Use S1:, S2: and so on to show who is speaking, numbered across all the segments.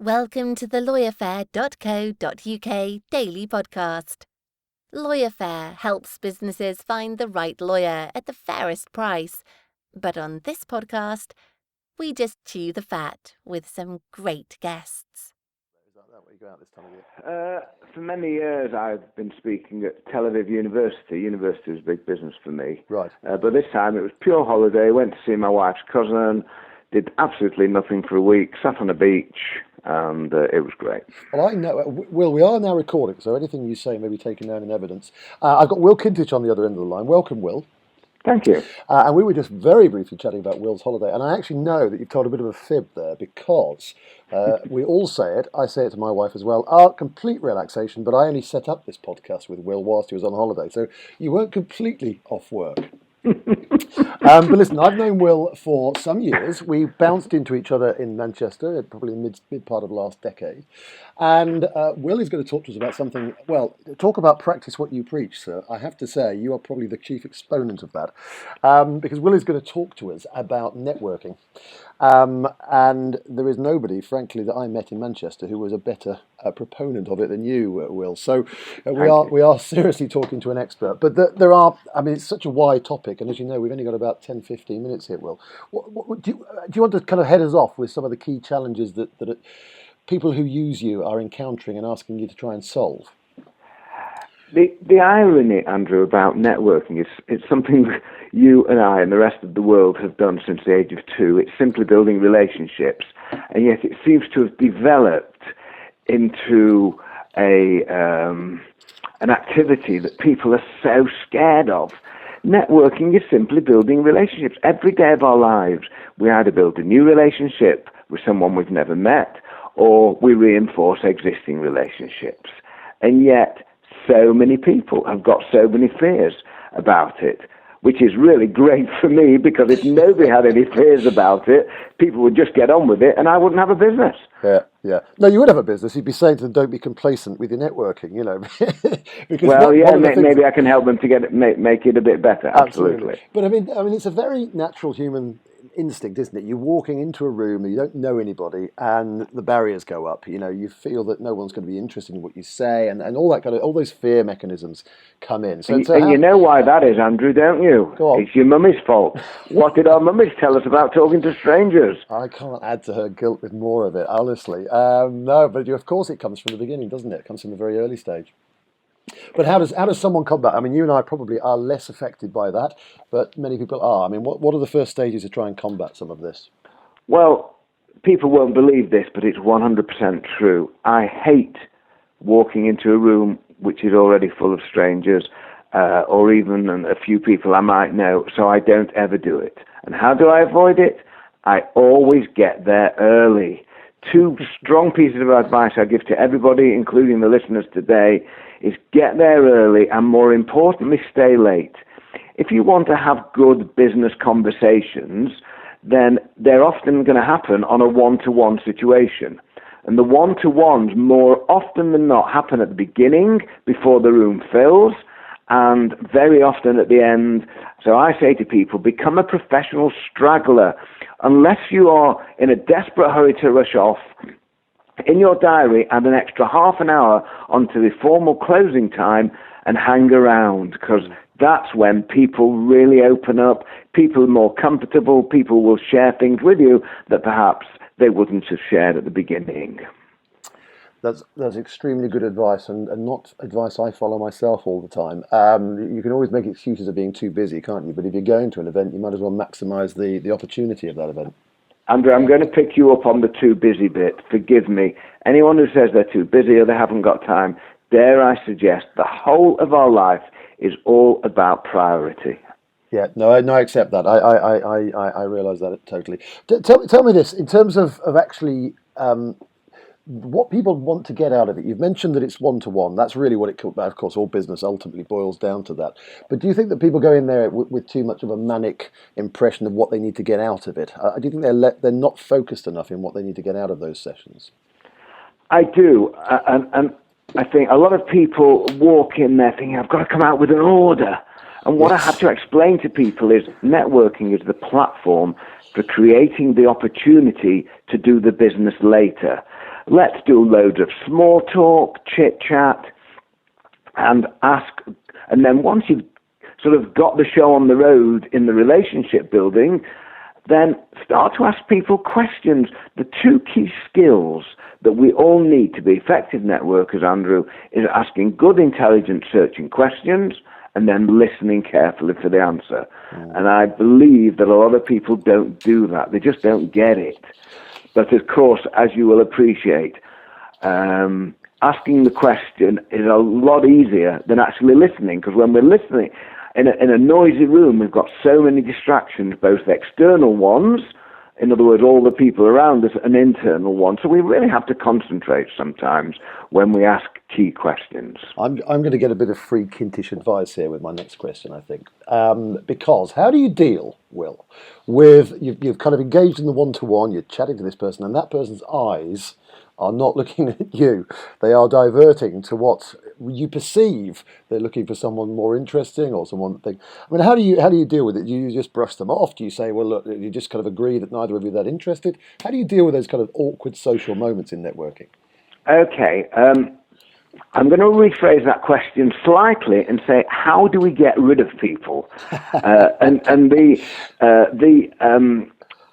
S1: Welcome to the LawyerFair.co.uk Daily Podcast. LawyerFair helps businesses find the right lawyer at the fairest price. But on this podcast, we just chew the fat with some great guests.
S2: Is that what you go out this time of year? For many years, I've been speaking at Tel Aviv University. University is big business for me.
S3: Right.
S2: But this time it was pure holiday. Went to see my wife's cousin. Did absolutely nothing for a week. Sat on a beach. And it was great.
S3: Well, I know, Will, we are now recording, so anything you say may be taken down in evidence. I've got Will Kintish on the other end of the line. Welcome, Will.
S2: Thank you.
S3: And we were just very briefly chatting about Will's holiday, and I actually know that you've told a bit of a fib there because we all say it, I say it to my wife as well, complete relaxation, but I only set up this podcast with Will whilst he was on holiday, so you weren't completely off work. But listen, I've known Will for some years. We bounced into each other in Manchester, probably in the mid part of last decade. And Will is going to talk to us about something, well, talk about practice what you preach, sir. I have to say, you are probably the chief exponent of that. Because Will is going to talk to us about networking. And there is nobody, frankly, that I met in Manchester who was a better proponent of it than you, Will. So we are seriously talking to an expert. But there are, I mean, it's such a wide topic. And as you know, we've only got about 10, 15 minutes here, Will. Do you want to kind of head us off with some of the key challenges that people who use you are encountering and asking you to try and solve?
S2: The irony, Andrew, about networking is it's something you and I and the rest of the world have done since the age of 2. It's simply building relationships, and yet it seems to have developed into an activity that people are so scared of. Networking is simply building relationships. Every day of our lives, we either build a new relationship with someone we've never met, or we reinforce existing relationships. And yet, so many people have got so many fears about it, which is really great for me, because if nobody had any fears about it, people would just get on with it and I wouldn't have a business.
S3: Yeah. No, you would have a business. You'd be saying to them, don't be complacent with your networking, you know.
S2: Because maybe I can help them to make it a bit better. Absolutely.
S3: But I mean, it's a very natural human instinct, isn't it? You're walking into a room and you don't know anybody and the barriers go up. You know, you feel that no one's going to be interested in what you say, and all that all those fear mechanisms come in.
S2: And you know why that is, Andrew, don't you?
S3: Go on.
S2: It's your mummy's fault. What did our mummies tell us about talking to strangers?
S3: I can't add to her guilt with more of it, honestly. No, but of course it comes from the beginning, doesn't it? It comes from the very early stage. But how does someone combat? I mean, you and I probably are less affected by that, but many people are. I mean, what are the first stages to try and combat some of this?
S2: Well, people won't believe this, but it's 100% true. I hate walking into a room which is already full of strangers, or even a few people I might know, so I don't ever do it. And how do I avoid it? I always get there early. 2 strong pieces of advice I give to everybody, including the listeners today, is get there early and, more importantly, stay late. If you want to have good business conversations, then they're often going to happen on a one-to-one situation. And the one-to-ones, more often than not, happen at the beginning, before the room fills, and very often at the end. So I say to people, become a professional straggler. Unless you are in a desperate hurry to rush off, in your diary add an extra half an hour onto the formal closing time and hang around, because that's when people really open up, people are more comfortable, people will share things with you that perhaps they wouldn't have shared at the beginning.
S3: That's extremely good advice, and not advice I follow myself all the time. You can always make excuses of being too busy, can't you? But if you're going to an event, you might as well maximise the opportunity of that event.
S2: Andrew, I'm going to pick you up on the too busy bit. Forgive me. Anyone who says they're too busy or they haven't got time, dare I suggest the whole of our life is all about priority.
S3: Yeah, no, I accept that. I realise that totally. Tell me this, in terms of actually what people want to get out of it. You've mentioned that it's one-to-one. That's really what it could, of course, all business ultimately boils down to that. But do you think that people go in there with too much of a manic impression of what they need to get out of it? Do you think they're not focused enough in what they need to get out of those sessions?
S2: I do. And I think a lot of people walk in there thinking, I've got to come out with an order. And what I have to explain to people is networking is the platform for creating the opportunity to do the business later. let's do loads of small talk, chit-chat, and ask. And then once you've sort of got the show on the road in the relationship building, then start to ask people questions. The two key skills that we all need to be effective networkers, Andrew, is asking good, intelligent, searching questions and then listening carefully for the answer. And I believe that a lot of people don't do that. They just don't get it. But of course, as you will appreciate, asking the question is a lot easier than actually listening, because when we're listening in a noisy room, we've got so many distractions, both external ones, in other words, all the people around us, and internal ones. So we really have to concentrate sometimes when we ask key questions.
S3: I'm going to get a bit of free Kintish advice here with my next question, I think. Because how do you deal, Will, with you've kind of engaged in the one-to-one, you're chatting to this person, and that person's eyes are not looking at you. They are diverting to what you perceive they're looking for, someone more interesting or someone thing. I mean, how do you deal with it? Do you just brush them off? Do you say, well, look, you just kind of agree that neither of you are that interested? How do you deal with those kind of awkward social moments in networking?
S2: Okay, I'm going to rephrase that question slightly and say, how do we get rid of people? And the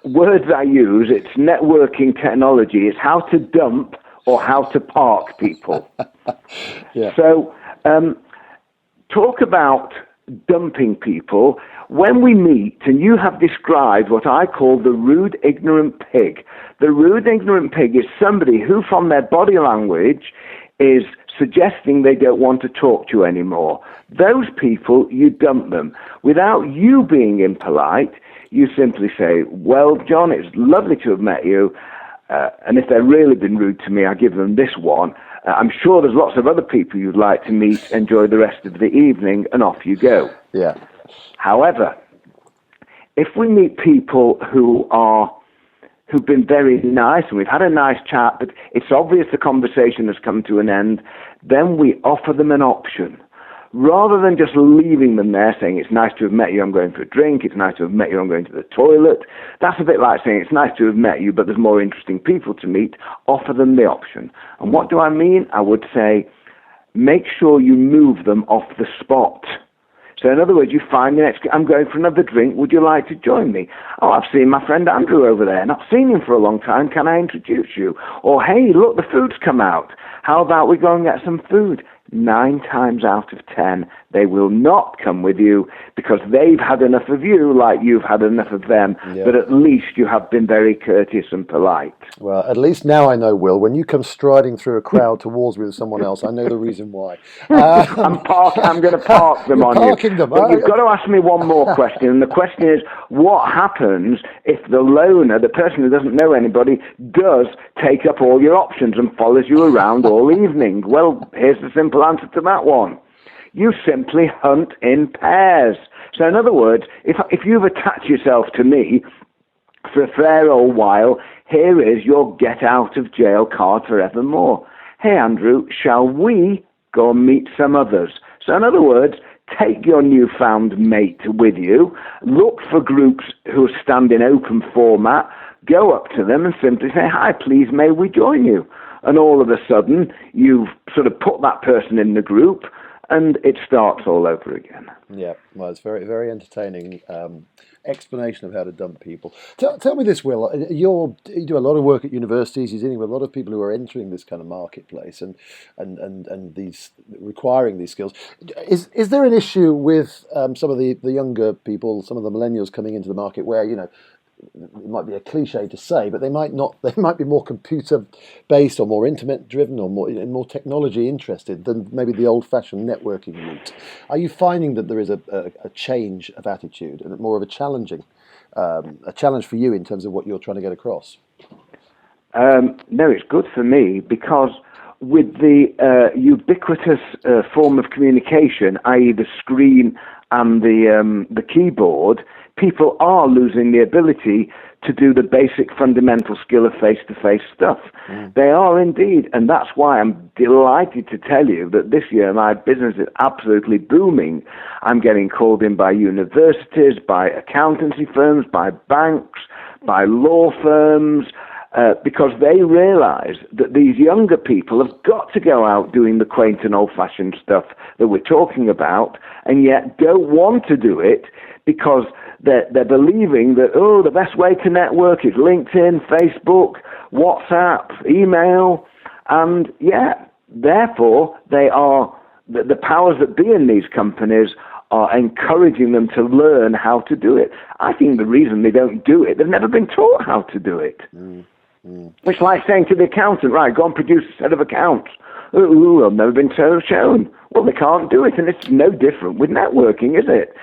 S2: words I use, it's networking technology, it's how to dump or how to park people.
S3: Yeah.
S2: So talk about dumping people. When we meet, and you have described what I call the rude, ignorant pig. The rude, ignorant pig is somebody who, from their body language, is suggesting they don't want to talk to you anymore. Those people, you dump them. Without you being impolite, you simply say, well, John, it's lovely to have met you. And if they've really been rude to me, I give them this one. I'm sure there's lots of other people you'd like to meet, enjoy the rest of the evening, and off you go.
S3: Yeah.
S2: However, if we meet people who've been very nice and we've had a nice chat, but it's obvious the conversation has come to an end, then we offer them an option. Rather than just leaving them there saying, it's nice to have met you, I'm going for a drink, it's nice to have met you, I'm going to the toilet. That's a bit like saying, it's nice to have met you, but there's more interesting people to meet. Offer them the option. And what do I mean? I would say, make sure you move them off the spot. So in other words, you find the next, I'm going for another drink, would you like to join me? Oh, I've seen my friend Andrew over there, not seen him for a long time, can I introduce you? Or, hey, look, the food's come out. How about we go and get some food? 9 times out of 10, they will not come with you because they've had enough of you like you've had enough of them. Yeah. But at least you have been very courteous and polite.
S3: Well, at least now I know, Will, when you come striding through a crowd towards me with someone else, I know the reason why.
S2: I'm going to park them on you.
S3: Them.
S2: But you've got to ask me one more question. And the question is, what happens if the loner, the person who doesn't know anybody, does take up all your options and follows you around all evening? Well, here's the simple answer to that one. You simply hunt in pairs. So in other words, if you've attached yourself to me for a fair old while, here is your get out of jail card forevermore. Hey, Andrew, shall we go and meet some others? So in other words, take your newfound mate with you, look for groups who stand in open format, go up to them and simply say, hi, please, may we join you? And all of a sudden, you've sort of put that person in the group, and it starts all over again.
S3: Yeah, well, it's very, very entertaining explanation of how to dump people. Tell me this, Will. You do a lot of work at universities. You're dealing with a lot of people who are entering this kind of marketplace and these requiring these skills. Is there an issue with some of the younger people, some of the millennials coming into the market where, you know, it might be a cliche to say, but they might be more computer based or more internet driven or more technology interested than maybe the old fashioned networking route. Are you finding that there is a change of attitude and more of a challenge for you in terms of what you're trying to get across?
S2: No, it's good for me because with the ubiquitous form of communication, i.e. the screen and the keyboard, people are losing the ability to do the basic fundamental skill of face-to-face stuff. They are indeed, and that's why I'm delighted to tell you that this year my business is absolutely booming. I'm getting called in by universities, by accountancy firms, by banks, by law firms, because they realise that these younger people have got to go out doing the quaint and old-fashioned stuff that we're talking about, and yet don't want to do it because they're believing that, the best way to network is LinkedIn, Facebook, WhatsApp, email, and therefore the powers that be in these companies are encouraging them to learn how to do it. I think the reason they don't do it, they've never been taught how to do it. It's like saying to the accountant, right, go and produce a set of accounts. Ooh, I've never been shown. Well, they can't do it, and it's no different with networking, is it?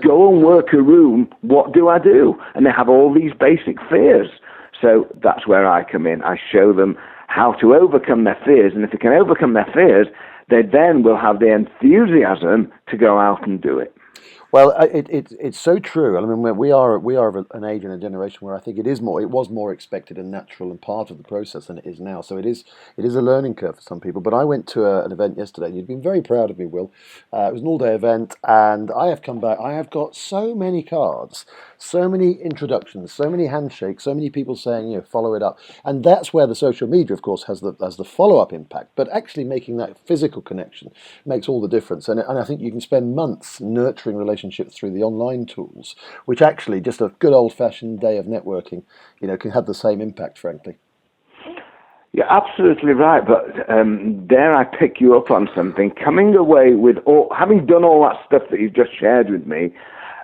S2: Go and work a room, what do I do? And they have all these basic fears. So that's where I come in. I show them how to overcome their fears, and if they can overcome their fears, they then will have the enthusiasm to go out and do it.
S3: Well, it's so true. I mean, we are of an age and a generation where I think it was more expected and natural and part of the process than it is now. So it is a learning curve for some people. But I went to an event yesterday, and you've been very proud of me, Will. It was an all-day event, and I have come back. I have got so many cards, so many introductions, so many handshakes, so many people saying, follow it up. And that's where the social media, of course, has the follow-up impact. But actually making that physical connection makes all the difference. And I think you can spend months nurturing relationships through the online tools, which actually just a good old-fashioned day of networking, can have the same impact, frankly.
S2: You're absolutely right, but dare I pick you up on something? Coming away with having done all that stuff that you've just shared with me,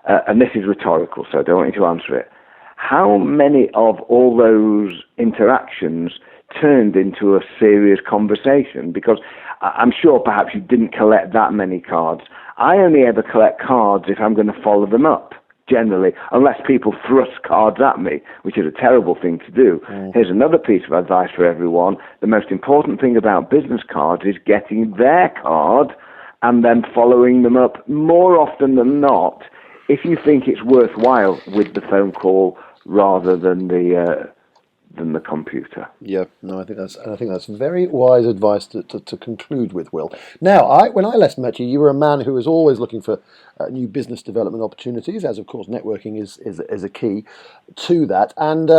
S2: and this is rhetorical, so I don't want you to answer it. How many of all those interactions turned into a serious conversation? Because I'm sure perhaps you didn't collect that many cards. I only ever collect cards if I'm going to follow them up, generally, unless people thrust cards at me, which is a terrible thing to do. Here's another piece of advice for everyone. The most important thing about business cards is getting their card and then following them up more often than not if you think it's worthwhile with the phone call rather than the computer.
S3: Yeah, no, I think that's very wise advice to conclude with, Will. Now, when I last met you, you were a man who was always looking for new business development opportunities, as of course networking is a key to that. And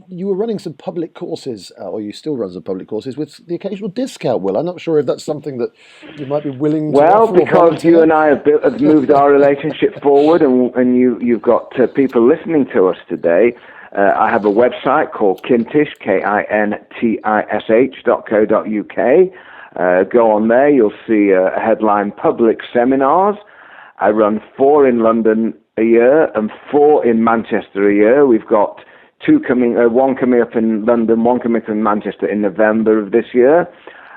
S3: you were running some public courses, or you still run some public courses with the occasional discount, Will. I'm not sure if that's something that you might be willing to offer.
S2: Well, because you and I have moved our relationship forward, and you've got people listening to us today. I have a website called Kintish, kintish.co.uk. Go on there, you'll see a headline, Public Seminars. I run 4 in London a year and 4 in Manchester a year. We've got one coming up in London, one coming up in Manchester in November of this year.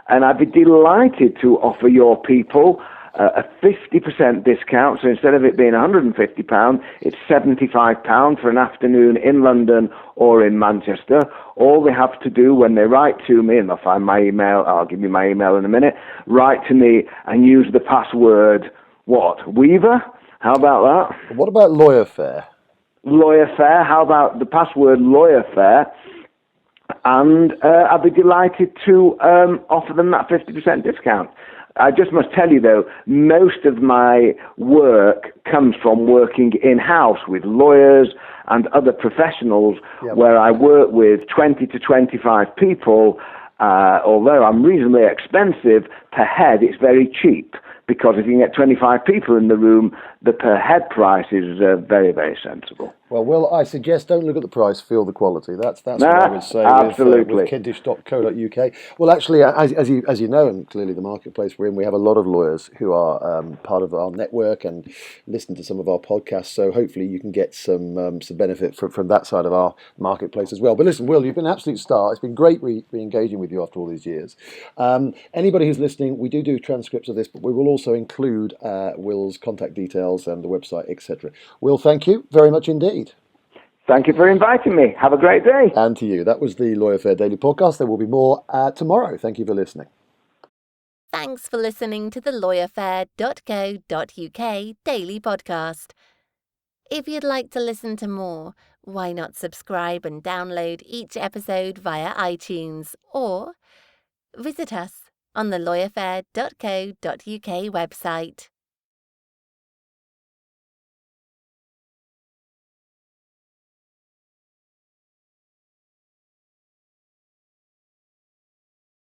S2: And I'd be delighted to offer your people a 50% discount. So instead of it being £150, it's £75 for an afternoon in London or in Manchester. All they have to do when they write to me, and they'll find my email, I'll give you my email in a minute, write to me and use the password, Weaver? How about that?
S3: What about LawyerFair?
S2: LawyerFair, how about the password LawyerFair? And I'd be delighted to offer them that 50% discount. I just must tell you, though, most of my work comes from working in-house with lawyers and other professionals, where I work with 20 to 25 people. Although I'm reasonably expensive per head, it's very cheap, because if you can get 25 people in the room, the per head price is very, very sensible.
S3: Well, Will, I suggest don't look at the price, feel the quality. That's what I would say
S2: absolutely.
S3: With Kintish.co.uk. Well, actually, as you know, and clearly the marketplace we're in, we have a lot of lawyers who are part of our network and listen to some of our podcasts. So hopefully you can get some benefit from that side of our marketplace as well. But listen, Will, you've been an absolute star. It's been great re-engaging with you after all these years. Anybody who's listening, we do transcripts of this, but we will also include Will's contact details and the website, etc. Will, thank you very much indeed.
S2: Thank you for inviting me. Have a great day.
S3: And to you. That was the LawyerFair Daily Podcast. There will be more tomorrow. Thank you for listening.
S1: Thanks for listening to the LawyerFair.co.uk Daily Podcast. If you'd like to listen to more, why not subscribe and download each episode via iTunes, or visit us on the LawyerFair.co.uk website.